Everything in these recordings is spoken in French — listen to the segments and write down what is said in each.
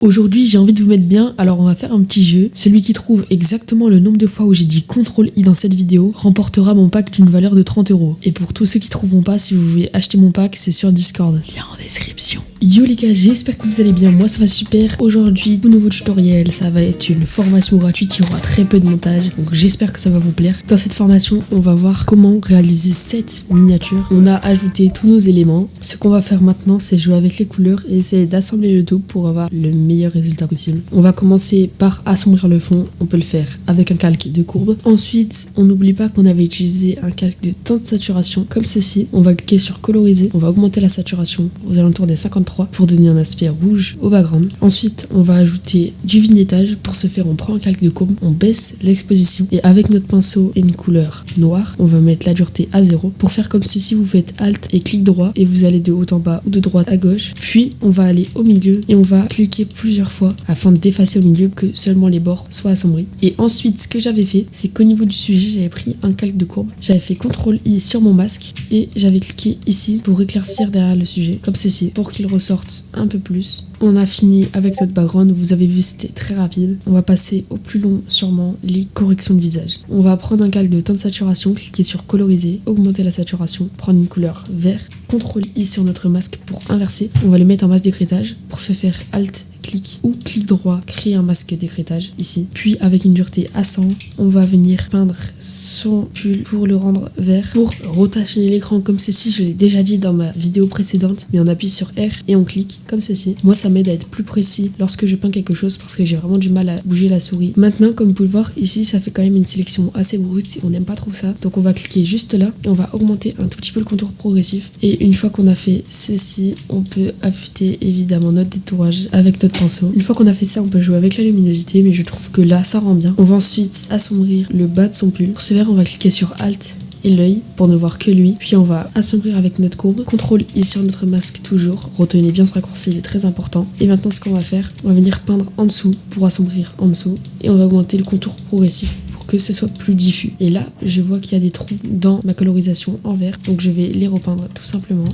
Aujourd'hui, j'ai envie de vous mettre bien, alors on va faire un petit jeu. Celui qui trouve exactement le nombre de fois où j'ai dit CTRL-I dans cette vidéo remportera mon pack d'une valeur de 30 €. Et pour tous ceux qui trouveront pas, si vous voulez acheter mon pack, c'est sur Discord. Lien en description. Yo les gars, j'espère que vous allez bien, moi ça va super. Aujourd'hui, tout nouveau tutoriel, ça va être une formation gratuite, il y aura très peu de montage, donc j'espère que ça va vous plaire. Dans cette formation, on va voir comment réaliser cette miniature. On a ajouté tous nos éléments. Ce qu'on va faire maintenant, c'est jouer avec les couleurs et essayer d'assembler le tout pour avoir le meilleur résultat possible. On va commencer par assombrir le fond, on peut le faire avec un calque de courbe. Ensuite, on n'oublie pas qu'on avait utilisé un calque de teinte de saturation comme ceci. On va cliquer sur coloriser, on va augmenter la saturation aux alentours des 53 pour donner un aspect rouge au background. Ensuite, on va ajouter du vignettage. Pour ce faire, on prend un calque de courbe, on baisse l'exposition et avec notre pinceau et une couleur noire, on va mettre la dureté à 0. Pour faire comme ceci, vous faites Alt et clic droit et vous allez de haut en bas ou de droite à gauche. Puis, on va aller au milieu et on va cliquer plusieurs fois afin d'effacer au milieu que seulement les bords soient assombris. Et ensuite, ce que j'avais fait, c'est qu'au niveau du sujet, j'avais pris un calque de courbe, j'avais fait CTRL-I sur mon masque et j'avais cliqué ici pour éclaircir derrière le sujet, comme ceci, pour qu'il ressorte un peu plus. On a fini avec notre background, vous avez vu c'était très rapide. On va passer au plus long sûrement, les corrections de visage. On va prendre un calque de teinte de saturation, cliquer sur coloriser, augmenter la saturation, prendre une couleur vert, CTRL-I sur notre masque pour inverser. On va le mettre en masse d'écrêtage. Pour ce faire, Alt clic ou clic droit, créer un masque d'écrêtage ici. Puis avec une dureté à 100, on va venir peindre son pull pour le rendre vert. Pour rotationner l'écran comme ceci, je l'ai déjà dit dans ma vidéo précédente, mais on appuie sur R et on clique comme ceci. Moi ça m'aide à être plus précis lorsque je peins quelque chose parce que j'ai vraiment du mal à bouger la souris. Maintenant, comme vous pouvez le voir, ici ça fait quand même une sélection assez brute, on n'aime pas trop ça. Donc on va cliquer juste là et on va augmenter un tout petit peu le contour progressif. Et une fois qu'on a fait ceci, on peut affûter évidemment notre détourage avec notre pinceau. Une fois qu'on a fait ça, on peut jouer avec la luminosité, mais je trouve que là, ça rend bien. On va ensuite assombrir le bas de son pull. Pour ce faire, on va cliquer sur Alt et l'œil pour ne voir que lui. Puis on va assombrir avec notre courbe. CTRL-I sur notre masque toujours. Retenez bien ce raccourci, il est très important. Et maintenant, ce qu'on va faire, on va venir peindre en dessous pour assombrir en dessous. Et on va augmenter le contour progressif pour que ce soit plus diffus. Et là, je vois qu'il y a des trous dans ma colorisation en vert. Donc je vais les repeindre tout simplement.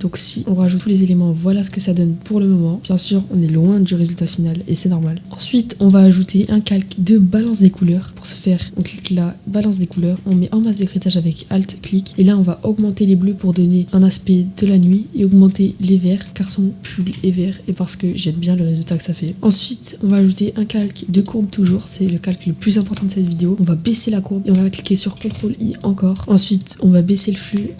Donc si on rajoute tous les éléments, voilà ce que ça donne pour le moment. Bien sûr, on est loin du résultat final et c'est normal. Ensuite, on va ajouter un calque de balance des couleurs. Pour ce faire, on clique là, balance des couleurs. On met en masse d'écrêtage avec Alt, clic. Et là, on va augmenter les bleus pour donner un aspect de la nuit et augmenter les verts car son pull est vert et parce que j'aime bien le résultat que ça fait. Ensuite, on va ajouter un calque de courbe toujours. C'est le calque le plus important de cette vidéo. On va baisser la courbe et on va cliquer sur CTRL-I encore. Ensuite, on va baisser le flux.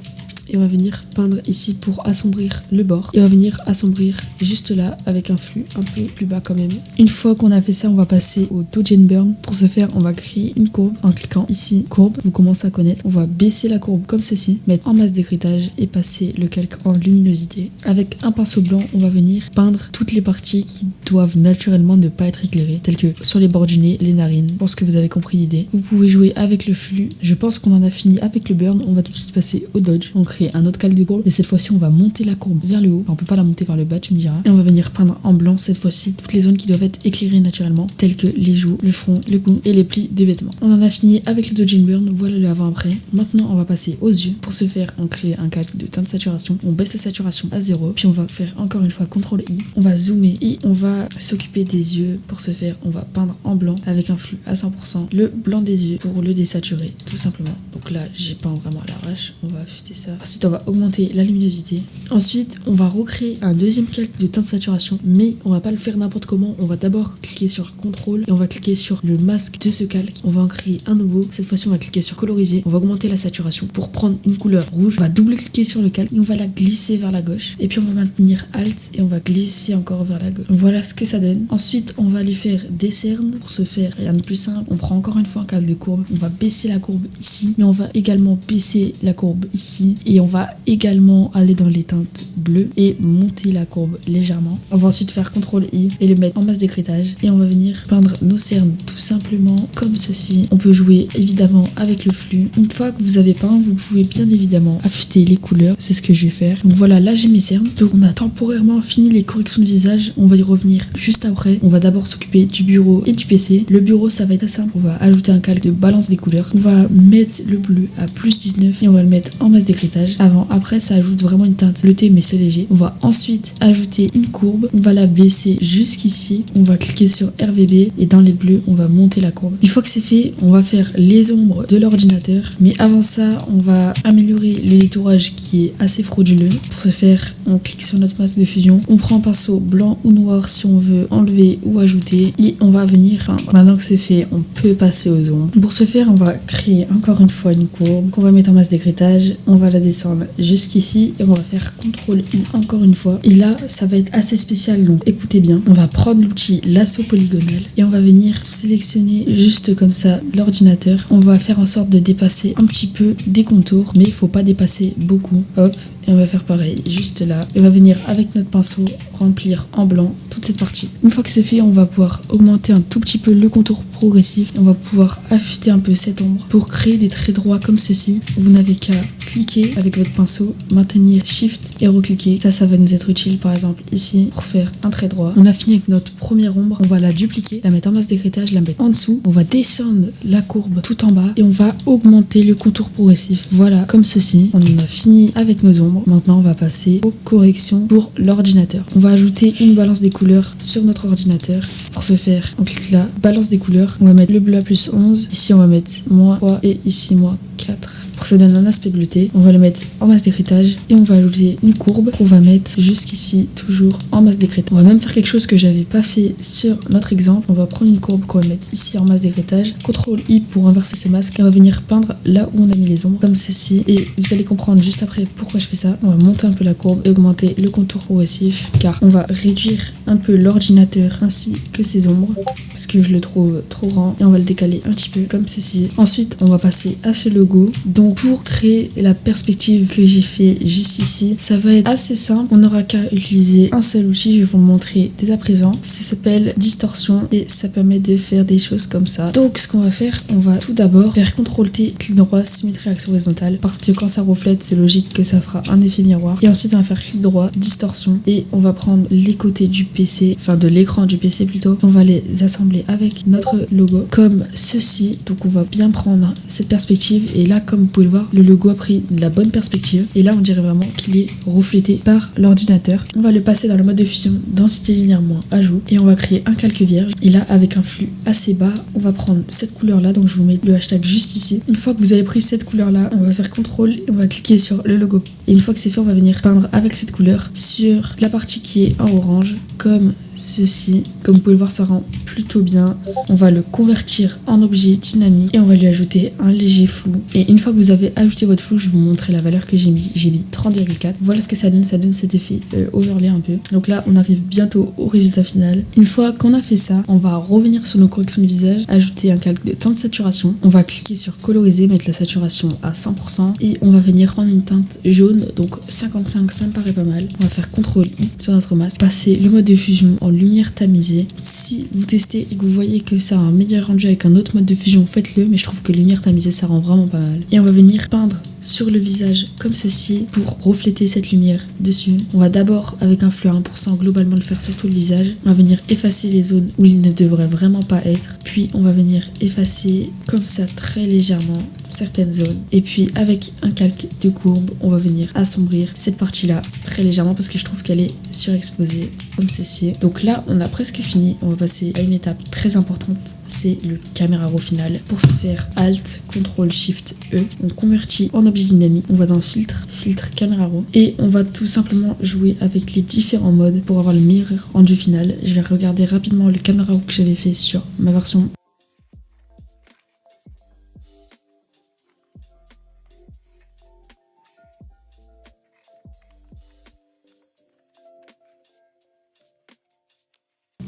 Et on va venir peindre ici pour assombrir le bord. Et on va venir assombrir juste là avec un flux un peu plus bas quand même. Une fois qu'on a fait ça, on va passer au Dodge and Burn. Pour ce faire, on va créer une courbe en cliquant ici, courbe. Vous commencez à connaître. On va baisser la courbe comme ceci, mettre en masse d'écrêtage et passer le calque en luminosité. Avec un pinceau blanc, on va venir peindre toutes les parties qui doivent naturellement ne pas être éclairées, telles que sur les bords du nez, les narines. Je pense que vous avez compris l'idée. Vous pouvez jouer avec le flux. Je pense qu'on en a fini avec le burn. On va tout de suite passer au Dodge. On crée un autre calque de courbe et cette fois-ci on va monter la courbe vers le haut. Enfin, on peut pas la monter vers le bas, tu me diras. Et on va venir peindre en blanc cette fois-ci toutes les zones qui doivent être éclairées naturellement, telles que les joues, le front, le cou et les plis des vêtements. On en a fini avec le Dodge and Burn, voilà le avant-après. Maintenant on va passer aux yeux. Pour ce faire, on crée un calque de teinte de saturation, on baisse la saturation à 0, puis on va faire encore une fois CTRL-I, on va zoomer et on va s'occuper des yeux. Pour ce faire, on va peindre en blanc avec un flux à 100%, le blanc des yeux pour le désaturer tout simplement. Donc là j'ai peint vraiment à l'arrache, on va affûter ça. Ensuite on va augmenter la luminosité. Ensuite, on va recréer un deuxième calque de teinte de saturation, mais on va pas le faire n'importe comment. On va d'abord cliquer sur CTRL et on va cliquer sur le masque de ce calque. On va en créer un nouveau. Cette fois-ci, on va cliquer sur coloriser. On va augmenter la saturation pour prendre une couleur rouge. On va double-cliquer sur le calque et on va la glisser vers la gauche. Et puis on va maintenir Alt et on va glisser encore vers la gauche. Voilà ce que ça donne. Ensuite, on va lui faire des cernes. Pour ce faire, rien de plus simple. On prend encore une fois un calque de courbe. On va baisser la courbe ici, mais on va également baisser la courbe ici et on va également aller dans les teintes bleues et monter la courbe légèrement. On va ensuite faire CTRL-I et le mettre en masse d'écrêtage et on va venir peindre nos cernes tout simplement comme ceci. On peut jouer évidemment avec le flux. Une fois que vous avez peint, vous pouvez bien évidemment affûter les couleurs. C'est ce que je vais faire. Donc voilà, là j'ai mes cernes. Donc on a temporairement fini les corrections de visage. On va y revenir juste après. On va d'abord s'occuper du bureau et du PC. Le bureau, ça va être assez simple. On va ajouter un calque de balance des couleurs. On va mettre le bleu à +19 et on va le mettre en masse d'écrêtage. d'écrêtage. Après ça ajoute vraiment une teinte bleutée mais c'est léger. On va ensuite ajouter une courbe, on va la baisser jusqu'ici, on va cliquer sur RVB et dans les bleus on va monter la courbe. Une fois que c'est fait, on va faire les ombres de l'ordinateur, mais avant ça on va améliorer le détourage qui est assez frauduleux. Pour ce faire, on clique sur notre masque de fusion, on prend un pinceau blanc ou noir si on veut enlever ou ajouter et on va venir peindre. Maintenant que c'est fait, on peut passer aux ombres. Pour ce faire, on va créer encore une fois une courbe qu'on va mettre en masque d'écrêtage, on va la descendre jusqu'ici et on va faire CTRL I encore une fois. Et là, ça va être assez spécial, donc écoutez bien. On va prendre l'outil lasso polygonal et on va venir sélectionner juste comme ça l'ordinateur. On va faire en sorte de dépasser un petit peu des contours, mais il faut pas dépasser beaucoup. Hop. Et on va faire pareil, juste là. Et on va venir avec notre pinceau remplir en blanc toute cette partie. Une fois que c'est fait, on va pouvoir augmenter un tout petit peu le contour progressif. On va pouvoir affûter un peu cette ombre pour créer des traits droits comme ceci. Vous n'avez qu'à cliquer avec votre pinceau, maintenir Shift et recliquer. Ça va nous être utile par exemple ici pour faire un trait droit. On a fini avec notre première ombre. On va la dupliquer, la mettre en masque d'écrêtage, la mettre en dessous. On va descendre la courbe tout en bas et on va augmenter le contour progressif. Voilà, comme ceci. On a fini avec nos ombres. Maintenant, on va passer aux corrections pour l'ordinateur. On va ajouter une balance des couleurs sur notre ordinateur. Pour ce faire, on clique là, balance des couleurs. On va mettre le bleu à plus 11. Ici, on va mettre moins 3 et ici, moins 4. Pour que ça donne un aspect bleuté, on va le mettre en masse d'écrêtage et on va ajouter une courbe qu'on va mettre jusqu'ici, toujours en masse d'écrêtage. On va même faire quelque chose que j'avais pas fait sur notre exemple. On va prendre une courbe qu'on va mettre ici en masse d'écrêtage. CTRL I pour inverser ce masque. Et on va venir peindre là où on a mis les ombres, comme ceci. Et vous allez comprendre juste après pourquoi je fais ça. On va monter un peu la courbe et augmenter le contour progressif, car on va réduire un peu l'ordinateur ainsi que ses ombres, parce que je le trouve trop grand. Et on va le décaler un petit peu, comme ceci. Ensuite, on va passer à ce logo. Donc pour créer la perspective que j'ai fait juste ici, ça va être assez simple. On n'aura qu'à utiliser un seul outil, je vais vous le montrer dès à présent. Ça s'appelle distorsion et ça permet de faire des choses comme ça. Donc ce qu'on va faire, on va tout d'abord faire CTRL T, clic droit, symétrie axe horizontale, parce que quand ça reflète, c'est logique que ça fera un effet miroir. Et ensuite on va faire clic droit, distorsion, et on va prendre les côtés du PC, enfin de l'écran du PC plutôt. On va les assembler avec notre logo comme ceci. Donc on va bien prendre cette perspective et là, comme vous pouvez le voir, le logo a pris la bonne perspective et là on dirait vraiment qu'il est reflété par l'ordinateur. On va le passer dans le mode de fusion, densité linéaire moins ajout, et on va créer un calque vierge. Et là, avec un flux assez bas, on va prendre cette couleur là, donc je vous mets le hashtag juste ici. Une fois que vous avez pris cette couleur là, on va faire CTRL et on va cliquer sur le logo. Et une fois que c'est fait, on va venir peindre avec cette couleur sur la partie qui est en orange, comme ceci. Comme vous pouvez le voir, ça rend plutôt bien. On va le convertir en objet dynamique et on va lui ajouter un léger flou. Et une fois que vous avez ajouté votre flou, je vais vous montrer la valeur que j'ai mis. J'ai mis 30,4. Voilà ce que ça donne cet effet overlay un peu. Donc là, on arrive bientôt au résultat final. Une fois qu'on a fait ça, on va revenir sur nos corrections de visage, ajouter un calque de teinte saturation. On va cliquer sur coloriser, mettre la saturation à 100% et on va venir prendre une teinte jaune, donc 55, ça me paraît pas mal. On va faire CTRL I sur notre masque, passer le mode de fusion en lumière tamisée. Si vous testez et que vous voyez que ça a un meilleur rendu avec un autre mode de fusion, faites-le, mais je trouve que lumière tamisée ça rend vraiment pas mal. Et on va venir peindre sur le visage comme ceci pour refléter cette lumière dessus. On va d'abord avec un flou à 1% globalement le faire sur tout le visage. On va venir effacer les zones où il ne devrait vraiment pas être, puis on va venir effacer comme ça très légèrement certaines zones, et puis avec un calque de courbe on va venir assombrir cette partie là très légèrement parce que je trouve qu'elle est surexposée comme ceci. Donc là on a presque fini, on va passer à une étape très importante, c'est le caméra raw final. Pour ce faire, Alt, CTRL, Shift, E, on convertit en objet dynamique, on va dans filtre caméra raw et on va tout simplement jouer avec les différents modes pour avoir le meilleur rendu final. Je vais regarder rapidement le caméra raw que j'avais fait sur ma version.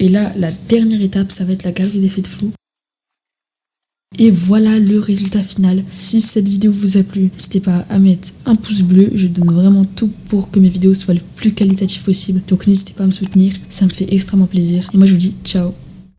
Et là, la dernière étape, ça va être la galerie d'effets de flou. Et voilà le résultat final. Si cette vidéo vous a plu, n'hésitez pas à mettre un pouce bleu. Je donne vraiment tout pour que mes vidéos soient le plus qualitatives possible. Donc n'hésitez pas à me soutenir, ça me fait extrêmement plaisir. Et moi je vous dis ciao.